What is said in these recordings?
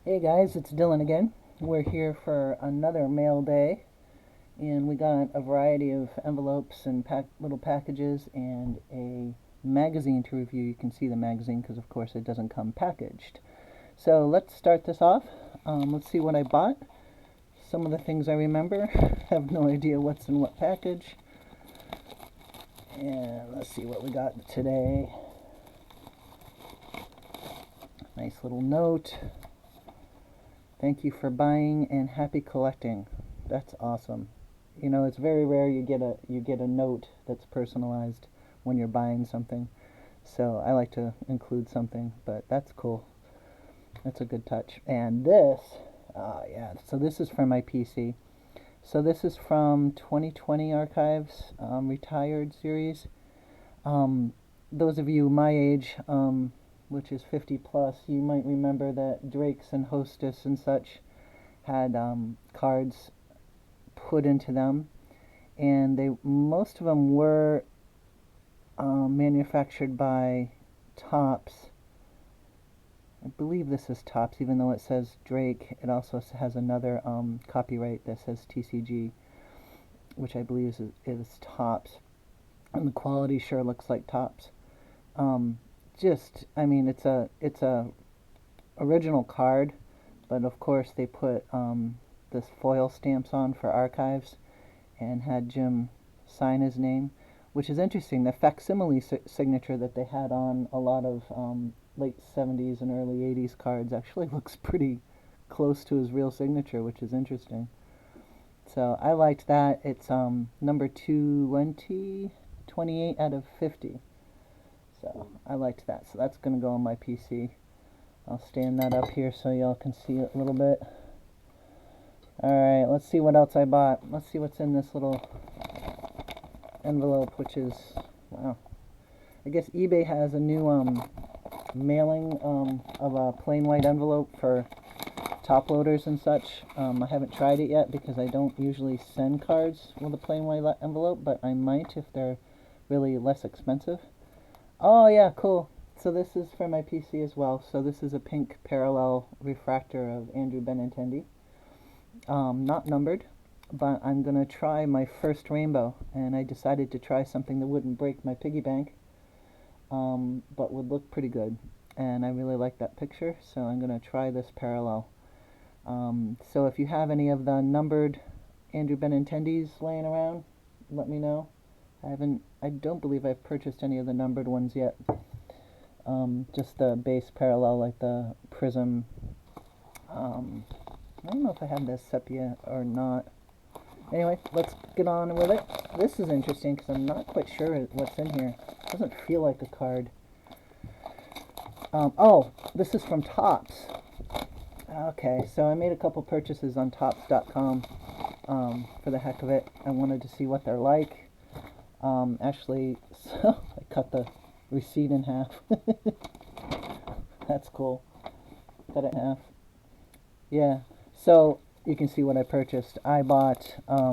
Hey guys, it's Dylan again. We're here for another mail day, and we got a variety of envelopes and little packages and a magazine to review. You can see the magazine because, of course, it doesn't come packaged. So let's start this off. Let's see what I bought. Some of the things I remember. Have no idea what's in what package. And let's see what we got today. Nice little note. Thank you for buying and happy collecting. That's awesome. You know, it's very rare you get a note that's personalized when you're buying something. So I like to include something, but that's cool. That's a good touch. And this, yeah, so this is from my PC. So this is from 2020 Archives Retired series. Um, those of you my age, which is 50 plus, you might remember that Drake's and Hostess and such had cards put into them, and they most of them were manufactured by Topps. I believe this is Topps, even though it says Drake. It also has another copyright that says TCG, which I believe is Topps, and the quality sure looks like Topps. Um, I mean, it's a original card, but of course they put this foil stamps on for archives and had Jim sign his name, which is interesting. The facsimile signature that they had on a lot of late 70s and early 80s cards actually looks pretty close to his real signature, which is interesting. So I liked that. It's number 28 out of 50. So I liked that. So that's going to go on my PC. I'll stand that up here so y'all can see it a little bit. Alright, let's see what else I bought. Let's see what's in this little envelope, which is, wow. I guess eBay has a new mailing of a plain white envelope for top loaders and such. I haven't tried it yet because I don't usually send cards with a plain white envelope, but I might if they're really less expensive. Oh yeah, cool. So this is for my PC as well. So this is a pink parallel refractor of Andrew Benintendi. Not numbered, but I'm going to try my first rainbow, and I decided to try something that wouldn't break my piggy bank, but would look pretty good. And I really like that picture, so I'm going to try this parallel. So if you have any of the numbered Andrew Benintendis laying around, let me know. I don't believe I've purchased any of the numbered ones yet. Just the base parallel, like the prism. I don't know if I have this sepia or not. Anyway, let's get on with it. This is interesting because I'm not quite sure what's in here. It doesn't feel like a card. Oh, this is from Topps. Okay, so I made a couple purchases on Topps.com for the heck of it. I wanted to see what they're like. Actually, so I cut the receipt in half. That's cool. Cut it in half. Yeah. So you can see what I purchased. I bought a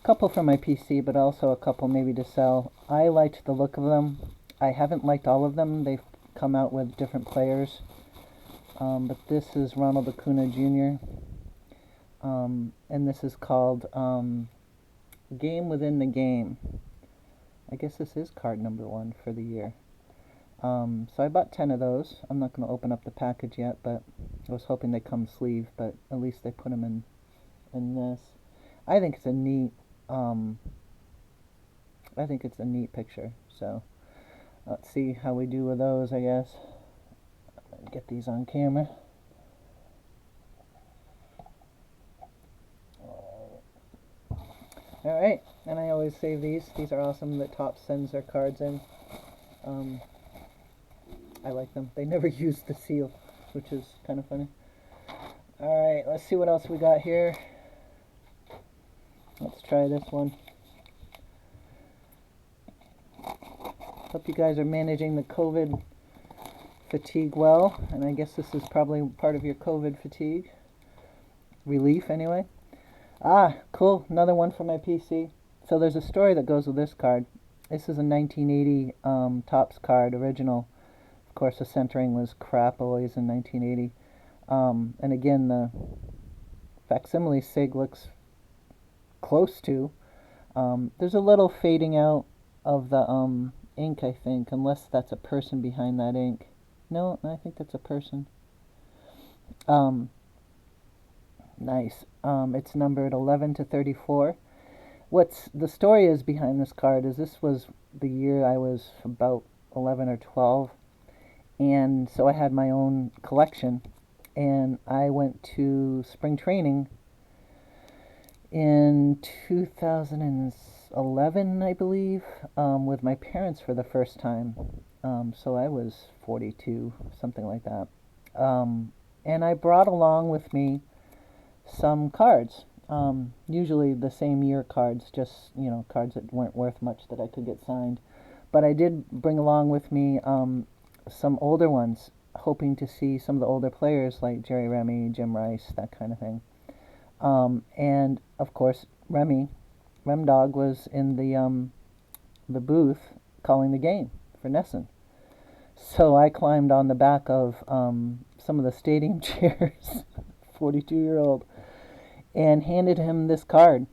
couple for my PC, but also a couple maybe to sell. I liked the look of them. I haven't liked all of them. They've come out with different players. But this is Ronald Acuna Jr. And this is called Game Within the Game. I guess this is card number 1 for the year. So I bought 10 of those. I'm not going to open up the package yet, but I was hoping they come sleeve, but at least they put them in this. I think it's a neat, picture. So let's see how we do with those, I guess. Get these on camera. Alright, and I always save these. These are awesome that Topps sends their cards in. I like them. They never use the seal, which is kind of funny. Alright, let's see what else we got here. Let's try this one. Hope you guys are managing the COVID fatigue well, and I guess this is probably part of your COVID fatigue. Relief, anyway. Ah, cool. Another one for my PC. So there's a story that goes with this card. This is a 1980 Topps card, original. Of course, the centering was crap always in 1980. And again, the facsimile SIG looks close to. There's a little fading out of the ink, I think, unless that's a person behind that ink. No, I think that's a person. Nice. It's numbered 11 to 34. What's the story is behind this card is this was the year I was about 11 or 12, and so I had my own collection, and I went to spring training in 2011, I believe, with my parents for the first time. So I was 42, something like that. And I brought along with me some cards. Usually the same year cards, just, cards that weren't worth much that I could get signed. But I did bring along with me some older ones, hoping to see some of the older players like Jerry Remy, Jim Rice, that kind of thing. And of course, Rem Dog was in the booth calling the game for Nesson. So I climbed on the back of some of the stadium chairs, 42-year-old, and handed him this card.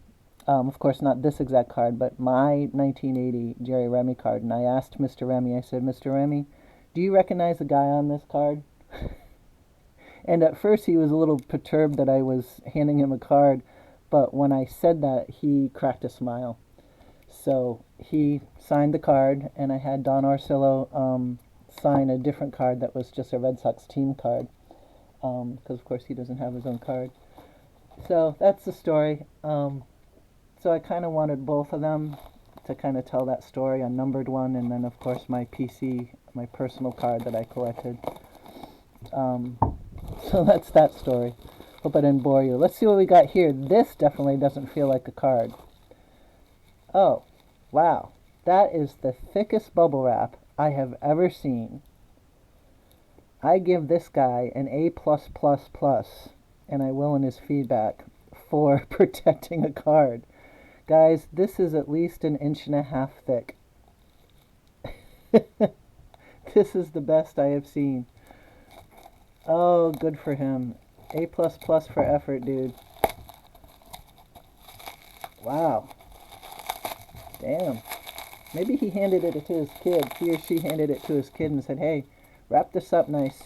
Of course, not this exact card, but my 1980 Jerry Remy card. And I asked Mr. Remy, I said, Mr. Remy, do you recognize the guy on this card? And at first he was a little perturbed that I was handing him a card, but when I said that, he cracked a smile. So he signed the card, and I had Don Orsillo sign a different card that was just a Red Sox team card, because of course he doesn't have his own card. So that's the story. So I kind of wanted both of them to kind of tell that story, a numbered one, and then of course my PC, my personal card that I collected. So that's that story. Hope I didn't bore you. Let's see what we got here. This definitely doesn't feel like a card. Oh, wow. That is the thickest bubble wrap I have ever seen. I give this guy an A+++, and I will in his feedback, for protecting a card. Guys, this is at least 1.5 inches thick. This is the best I have seen. Oh, good for him. A++ for effort, dude. Wow. Damn. Maybe he handed it to his kid. He or she handed it to his kid and said, hey, wrap this up nice,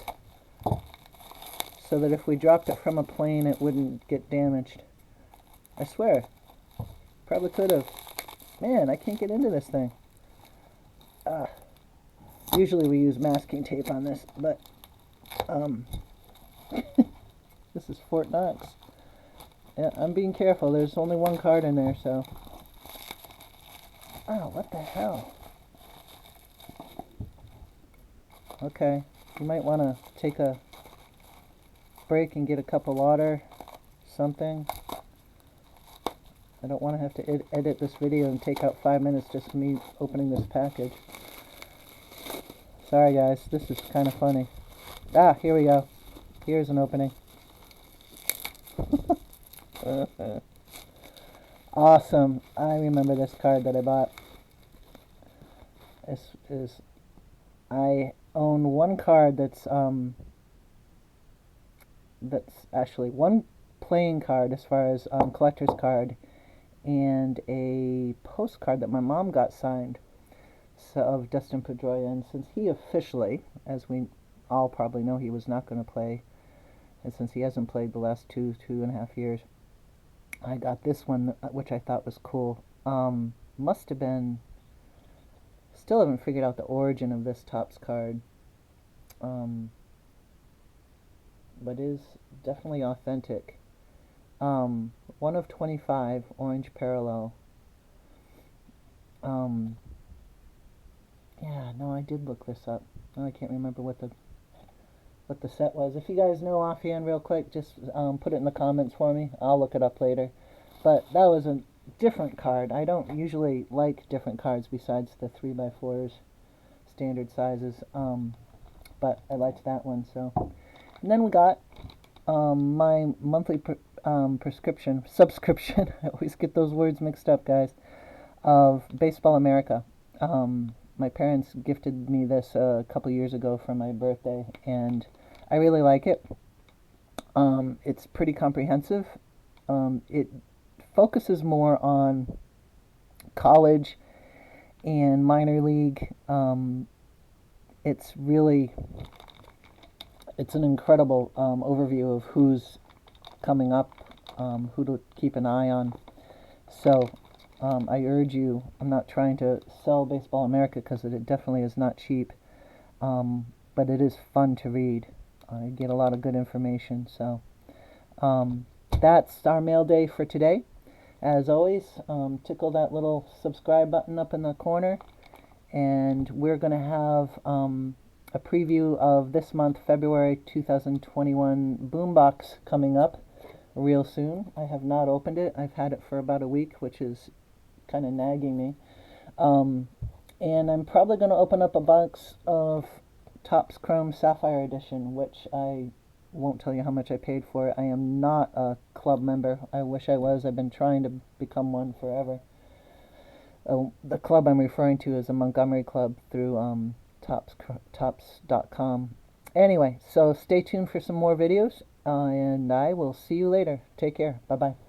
so that if we dropped it from a plane, it wouldn't get damaged. I swear. Probably could have. Man, I can't get into this thing. Usually we use masking tape on this, but this is Fort Knox. Yeah, I'm being careful. There's only one card in there, so. Oh, what the hell? Okay, you might want to take a break and get a cup of water, something. I don't want to have to edit this video and take out 5 minutes just me opening this package. Sorry guys, this is kind of funny. Ah, here we go. Here's an opening. Awesome. I remember this card that I bought. This is, I own one card that's actually one playing card as far as collector's card, and a postcard that my mom got signed, so, of Dustin Pedroia. And since he officially, as we all probably know, he was not going to play, and since he hasn't played the last 2.5 years, I got this one, which I thought was cool. Must have been, still haven't figured out the origin of this Topps card, but is definitely authentic. 1 of 25, orange parallel. Yeah, no, I did look this up. Oh, I can't remember what the set was. If you guys know offhand real quick, just put it in the comments for me. I'll look it up later. But that was a different card. I don't usually like different cards besides the 3x4s, standard sizes. But I liked that one, so. And then we got my monthly subscription, I always get those words mixed up, guys, of Baseball America. My parents gifted me this a couple years ago for my birthday, and I really like it. It's pretty comprehensive. It focuses more on college and minor league. It's really it's an incredible overview of who's coming up, who to keep an eye on. So I urge you. I'm not trying to sell Baseball America because it definitely is not cheap, but it is fun to read. I get a lot of good information. So that's our mail day for today. As always, tickle that little subscribe button up in the corner, and we're going to have a preview of this month, February 2021 Boombox coming up real soon. I have not opened it. I've had it for about a week, which is kind of nagging me. And I'm probably going to open up a box of Topps Chrome Sapphire Edition, which I won't tell you how much I paid for it. I am not a club member. I wish I was. I've been trying to become one forever. The club I'm referring to is a Montgomery club through Topps.com. Anyway, so stay tuned for some more videos, and I will see you later. Take care. Bye-bye.